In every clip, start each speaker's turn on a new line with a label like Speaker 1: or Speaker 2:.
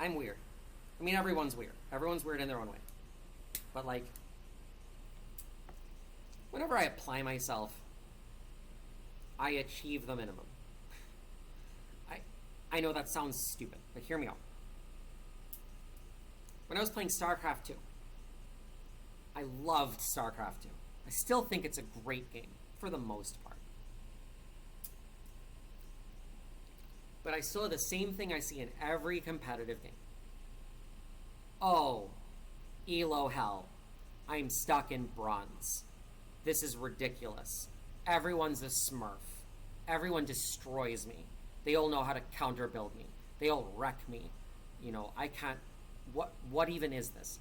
Speaker 1: I'm weird. I mean, everyone's weird. Everyone's weird in their own way. But, like, whenever I apply myself, I achieve the minimum. I know that sounds stupid, but hear me out. When I was playing StarCraft 2, I loved StarCraft 2. I still think it's a great game, for the most part. But I saw the same thing I see in every competitive game. Oh, Elo Hell. I'm stuck in bronze. This is ridiculous. Everyone's a smurf. Everyone destroys me. They all know how to counter build me. They all wreck me. You know, I can't... What even is this?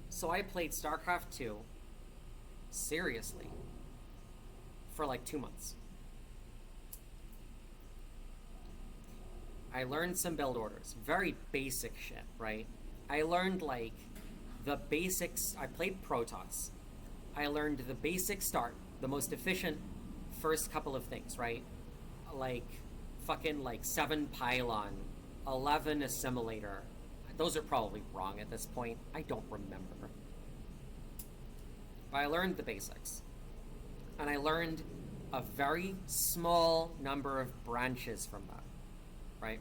Speaker 1: So I played StarCraft 2 seriously for like 2 months. I learned some build orders. Very basic shit, right? I learned like the basics. I played Protoss. I learned the basic start, the most efficient first couple of things, right? Like fucking like 7 pylon, 11 assimilator. Those are probably wrong at this point. I don't remember. But I learned the basics. And I learned a very small number of branches from that, right?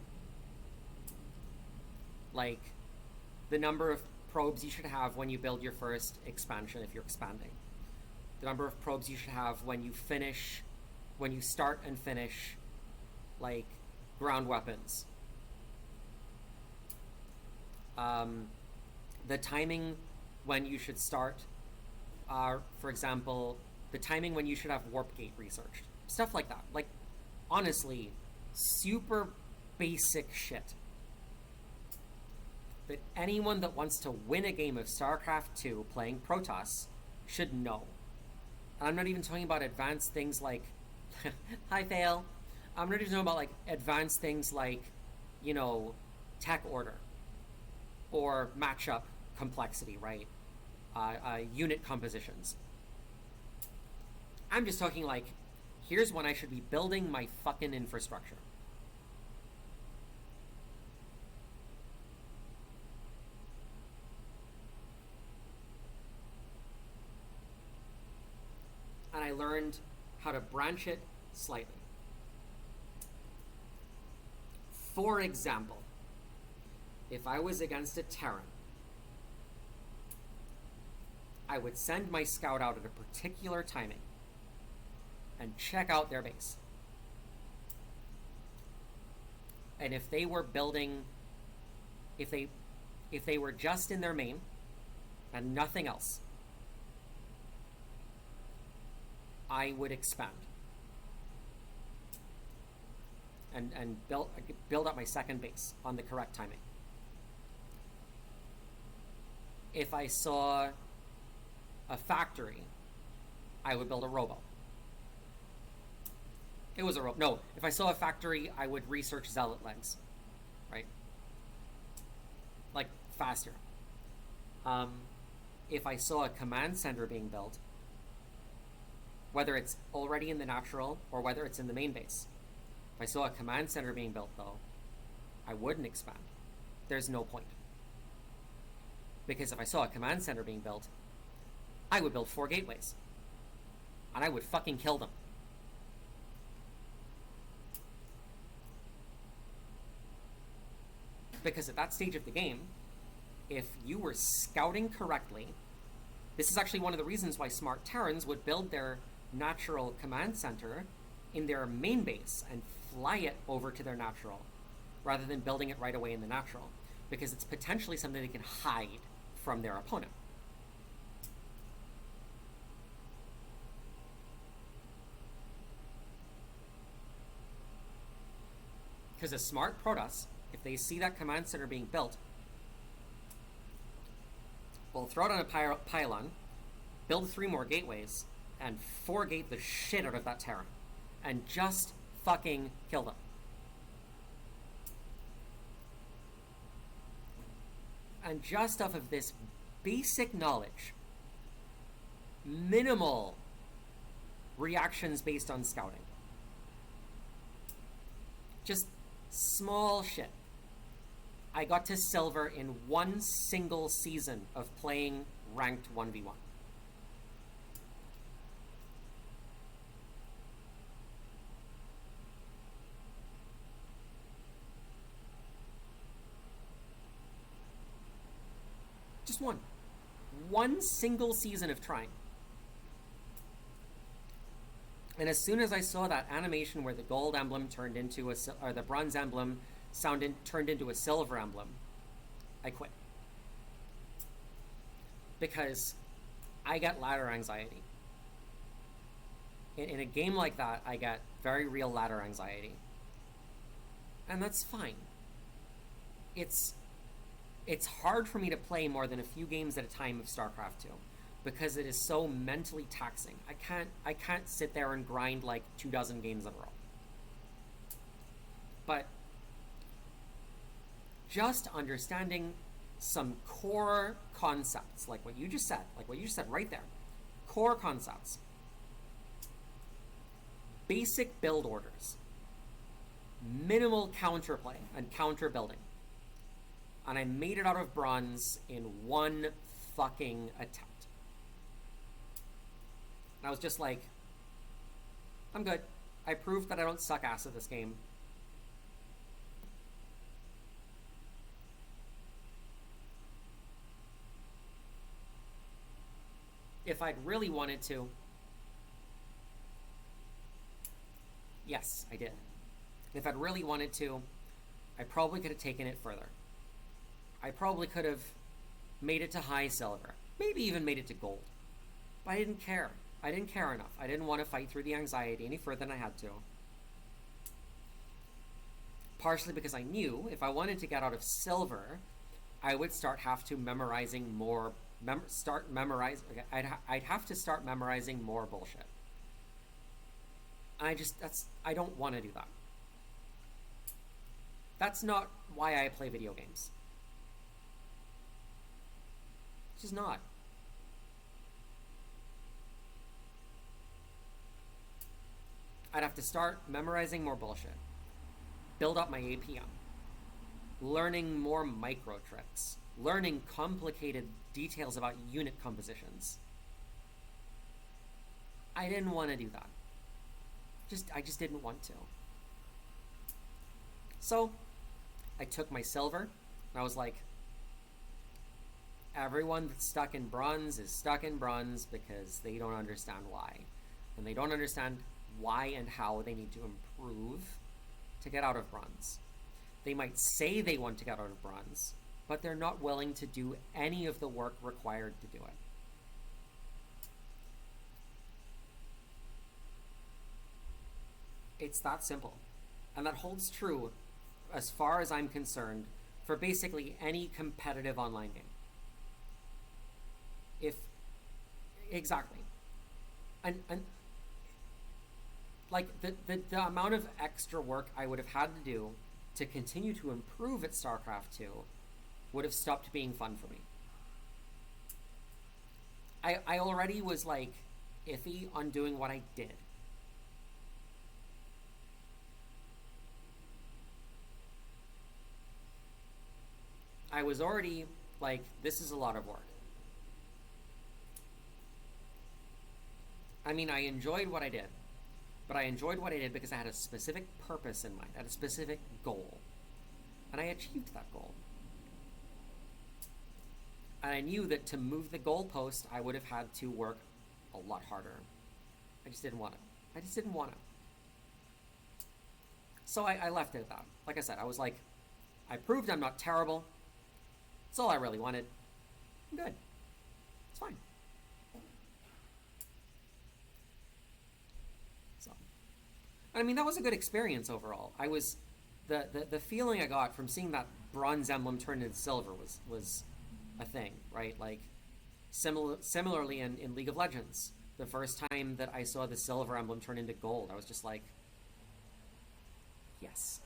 Speaker 1: Like the number of probes you should have when you build your first expansion if you're expanding. The number of probes you should have when you finish, when you start and finish, like, ground weapons. The timing when you should start, for example, the timing when you should have warp gate researched. Stuff like that. Like, honestly, super basic shit that anyone that wants to win a game of StarCraft 2 playing Protoss should know. And I'm not even talking about advanced things like... Hi, Fail. I'm not even talking about, like, advanced things like, you know, tech order. Or matchup complexity, right? Unit compositions. I'm just talking like, here's when I should be building my fucking infrastructure. And I learned how to branch it slightly. For example, if I was against a Terran, I would send my scout out at a particular timing and check out their base. And if they were building, if they were just in their main and nothing else, I would expand and build up my second base on the correct timing. If I saw a factory, I would build a robo. It was a robo. No, if I saw a factory, I would research zealot legs, right? Like faster. If I saw a command center being built, whether it's already in the natural or whether it's in the main base, if I saw a command center being built, though, I wouldn't expand. There's no point. Because if I saw a command center being built, I would build 4 gateways. And I would fucking kill them. Because at that stage of the game, if you were scouting correctly, this is actually one of the reasons why smart Terrans would build their natural command center in their main base and fly it over to their natural, rather than building it right away in the natural. Because it's potentially something they can hide from their opponent. Because a smart Protoss, if they see that command center being built, will throw it on a pylon, build 3 more gateways, and 4-gate the shit out of that Terran. And just fucking kill them. And just off of this basic knowledge, minimal reactions based on scouting. Just small shit. I got to silver in one single season of playing ranked 1v1. Just one. One single season of trying. And as soon as I saw that animation where the gold emblem turned into or the bronze emblem turned into a silver emblem, I quit. Because I get ladder anxiety. In a game like that, I get very real ladder anxiety. And that's fine. It's hard for me to play more than a few games at a time of StarCraft 2 because it is so mentally taxing. I can't sit there and grind like 24 games in a row. But just understanding some core concepts, like what you just said right there, core concepts, basic build orders, minimal counterplay and counter building, and I made it out of bronze in one fucking attempt. And I was just like, I'm good. I proved that I don't suck ass at this game. If I'd really wanted to, yes, I did. If I'd really wanted to, I probably could have taken it further. I probably could have made it to high silver, maybe even made it to gold. But I didn't care. I didn't care enough. I didn't want to fight through the anxiety any further than I had to. Partially because I knew if I wanted to get out of silver, I would memorizing more. I'd have to start memorizing more bullshit. I don't want to do that. That's not why I play video games. It's just not. I'd have to start memorizing more bullshit. Build up my APM. Learning more micro tricks. Learning complicated details about unit compositions. I didn't want to do that. I just didn't want to. So, I took my silver, and I was like, everyone that's stuck in bronze is stuck in bronze because they don't understand why. And they don't understand why and how they need to improve to get out of bronze. They might say they want to get out of bronze, but they're not willing to do any of the work required to do it. It's that simple. And that holds true, as far as I'm concerned, for basically any competitive online game. Exactly. And like the amount of extra work I would have had to do to continue to improve at StarCraft 2 would have stopped being fun for me. I already was like iffy on doing what I did. I was already like, this is a lot of work. I mean, I enjoyed what I did, but I enjoyed what I did because I had a specific purpose in mind. I had a specific goal, and I achieved that goal. And I knew that to move the goalpost, I would have had to work a lot harder. I just didn't want it. So I left it at that. Like I said, I was like, I proved I'm not terrible. That's all I really wanted. I'm good. It's fine. So, I mean, that was a good experience overall. The feeling I got from seeing that bronze emblem turn into silver was a thing, right? Like, similarly in League of Legends, the first time that I saw the silver emblem turn into gold, I was just like, yes.